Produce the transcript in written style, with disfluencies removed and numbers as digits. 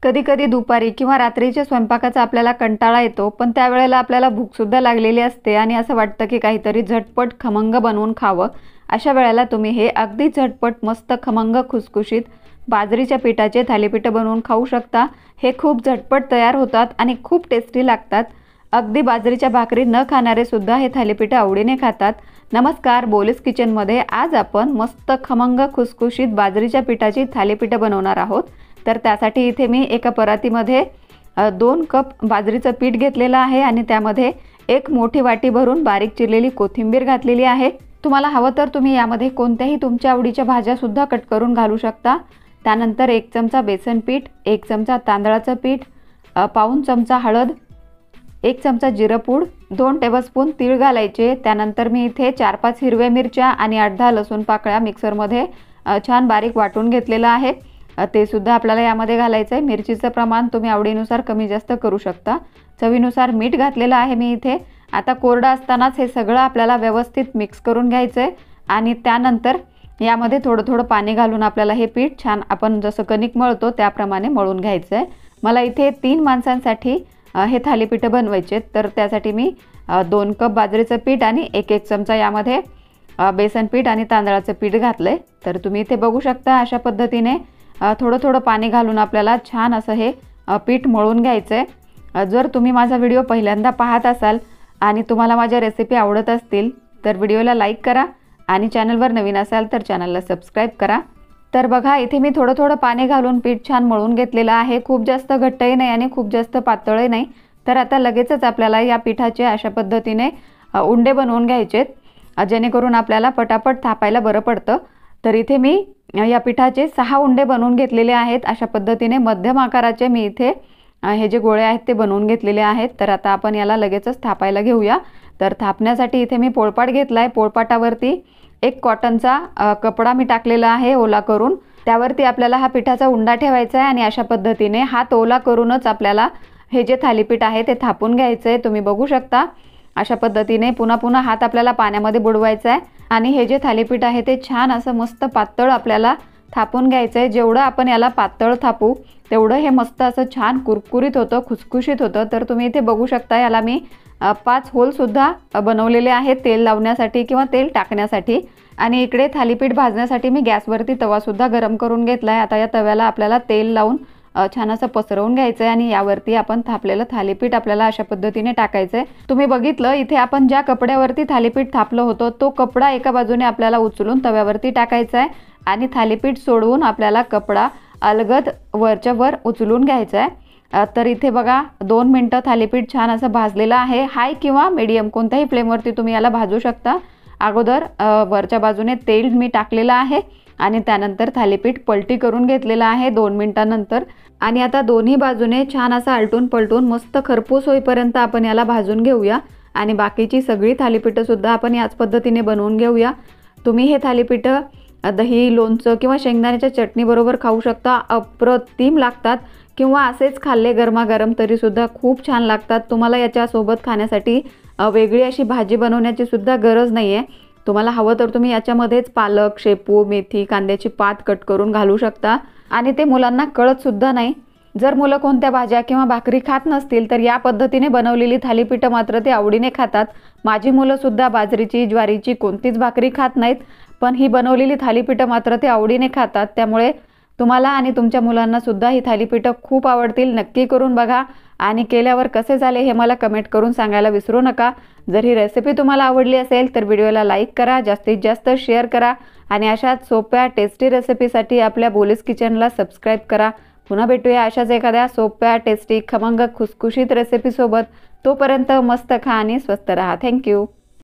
कधी कधी दुपारी किंवा रात्रीच्या स्वयंपाकाचा आपल्याला कंटाळा येतो, पण त्यावेळेला आपल्याला भूकसुद्धा लागलेली असते आणि असं वाटतं की काहीतरी झटपट खमंग बनवून खावं। अशा वेळेला तुम्ही हे अगदी झटपट मस्त खमंग खुसखुशीत बाजरीच्या पिठाचे थालीपीठ बनवून खाऊ शकता। हे खूप झटपट तयार होतात आणि खूप टेस्टी लागतात। अगदी बाजरीच्या भाकरी न खाणारे सुद्धा हे थालीपीठ आवडीने खातात। नमस्कार, बोलीज किचनमध्ये आज आपण मस्त खमंग खुसखुशीत बाजरीच्या पिठाची थालीपीठ बनवणार आहोत। तर त्यासाठी इथे मी एका परातीमध्ये 2 कप बाजरीचं पीठ घेतलेलं आहे आणि त्यामध्ये एक मोठी वाटी भरून बारीक चिरलेली कोथिंबीर घातलेली आहे। तुम्हाला हवं तर तुम्ही यामध्ये कोणत्याही तुमच्या आवडीच्या भाज्या सुद्धा कट करून घालू शकता। त्यानंतर 1 चमचा बेसन पीठ, 1 चमचा तांदळाचं पीठ, पाऊण चमचा हळद, 1 चमचा जिरं पूड, 2 टेबलस्पून तीळ घालायचे। त्यानंतर मी इथे 4-5 हिरव्या मिरच्या आणि 8-10 लसूण पाकळ्या मिक्सरमध्ये छान बारीक वाटून घेतलेलं आहे। ते सुद्धा आपल्याला यामध्ये घालायचं आहे। मिरचीचं प्रमाण तुम्ही आवडीनुसार कमी जास्त करू शकता। चवीनुसार मीठ घातलेलं आहे मी इथे। आता कोरडं असतानाच हे सगळं आपल्याला व्यवस्थित मिक्स करून घ्यायचं आहे आणि त्यानंतर यामध्ये थोडं पाणी घालून आपल्याला हे पीठ छान आपण जसं कणिक मळतो त्याप्रमाणे मळून घ्यायचं आहे। मला इथे 3 माणसांसाठी हे थालीपीठ बनवायचे, तर त्यासाठी मी 2 कप बाजरीचं पीठ आणि 1-1 चमचा यामध्ये बेसन पीठ आणि तांदळाचं पीठ घातलंय। तर तुम्ही इथे बघू शकता अशा पद्धतीने थोडं पाणी घालून आपल्याला छान असं हे पीठ मळून घ्यायचं आहे। जर तुम्ही माझा व्हिडिओ पहिल्यांदा पाहत असाल आणि तुम्हाला माझ्या रेसिपी आवडत असतील तर व्हिडिओला लाईक करा आणि चॅनलवर नवीन असाल तर चॅनलला सबस्क्राईब करा। तर बघा इथे मी थोडं पाणी घालून पीठ छान मळून घेतलेलं आहे। खूप जास्त घट्टही नाही आणि खूप जास्त पातळही नाही। तर आता लगेचच आपल्याला या पिठाचे अशा पद्धतीने उंडे बनवून घ्यायचेत, जेणेकरून आपल्याला पटापट थापायला बरं पडतं। तर इथे मी या पिठाचे 6 उंडे बनवून घेतलेले आहेत। अशा पद्धतीने मध्यम आकाराचे मी इथे हे जे गोळे आहेत ते बनवून घेतलेले आहेत। तर आता आपण याला लगेचच थापायला घेऊया। तर थापण्यासाठी इथे मी पोळपाट घेतलाय। पोळपाटावरती एक कॉटनचा कपडा मी टाकलेला आहे ओला करून। त्यावरती आपल्याला हा पिठाचा उंडा ठेवायचा आहे आणि अशा पद्धतीने हात ओला करूनच आपल्याला हे जे थालीपीठ आहे ते थापून घ्यायचं आहे। तुम्ही बघू शकता अशा पद्धतीने पुन्हा हात आपल्याला पाण्यामध्ये बुडवायचा आहे आणि हे जे थालीपीठ आहे ते छान असं मस्त पातळ आपल्याला थापून घ्यायचं आहे। जेवढं आपण याला पातळ थापू तेवढं हे मस्त असं छान कुरकुरीत होतं, खुसखुशीत होतं। तर तुम्ही इथे बघू शकता याला मी 5 होल सुद्धा बनवलेले आहेत तेल लावण्यासाठी किंवा तेल टाकण्यासाठी। आणि इकडे थालीपीठ भाजण्यासाठी मी गॅसवरती तवा सुद्धा गरम करून घेतलाय। आता या तव्याला आपल्याला तेल लावून छान असं पसरवून घ्यायचं आहे आणि यावरती आपण थापलेलं थालीपीठ आपल्याला अशा पद्धतीने टाकायचं आहे। तुम्ही बघितलं इथे आपण ज्या कपड्यावरती थालीपीठ थापलं होतं तो कपडा एका बाजूने आपल्याला उचलून तव्यावरती टाकायचा आहे आणि थालीपीठ सोडवून आपल्याला कपडा अलगद वरच्या वर उचलून घ्यायचा आहे। तर इथे बघा 2 मिनिटं थालीपीठ छान असं भाजलेलं आहे। हाय किंवा मीडियम कोणत्याही फ्लेमवरती तुम्ही याला भाजू शकता। अगोदर वरच्या बाजूने तेल मी टाकलेलं आहे आणि त्यानंतर थालीपीठ पलटी करून घेतलेलं आहे 2 मिनिटांनंतर। आणि आता दोन्ही बाजूने छान असं आलटून पलटून मस्त खरपूस होईपर्यंत आपण याला भाजून घेऊया आणि बाकीची सगळी थालीपीठं सुद्धा आपण याच पद्धतीने बनवून घेऊया। तुम्ही हे थालीपीठ दही, लोणचं किंवा शेंगदाण्याच्या चटणी बरोबर खाऊ शकता। अप्रतिम लागतात किंवा असेच खाल्ले गरमागरम तरी सुद्धा खूप छान लागतात। तुम्हाला याच्यासोबत खाण्यासाठी वेगळी अशी भाजी बनवण्याची सुद्धा गरज नाही आहे। तुम्हाला हवं तर तुम्ही याच्यामध्येच पालक, शेपू, मेथी, कांद्याची पात कट करून घालू शकता आणि ते मुलांना कळत सुद्धा नाही। जर मुलं कोणत्या भाज्या किंवा भाकरी खात नसतील तर या पद्धतीने बनवलेली थालीपीठं मात्र ते आवडीने खातात। माझी मुलं सुद्धा बाजरीची, ज्वारीची कोणतीच भाकरी खात नाहीत, पण ही बनवलेली थालीपीठं मात्र ते आवडीने खातात। त्यामुळे तुम्हाला आणि तुमच्या मुलांना सुद्धा ही थालीपीठं खूप आवडतील। नक्की करून बघा आणि केल्यावर कसे झाले हे मला कमेंट करून सांगायला विसरू नका। जर ही रेसिपी तुम्हाला आवडली असेल तर व्हिडिओला लाईक करा, जास्तीत जास्त शेअर करा आणि अशाच सोप्या टेस्टी रेसिपीसाठी आपल्या बोलीज किचनला सबस्क्राईब करा। पुन्हा भेटूया अशाच एखाद्या सोप्या टेस्टी खमंग खुसखुशीत रेसिपीसोबत। तोपर्यंत मस्त खा आणि स्वस्त रहा। थँक्यू।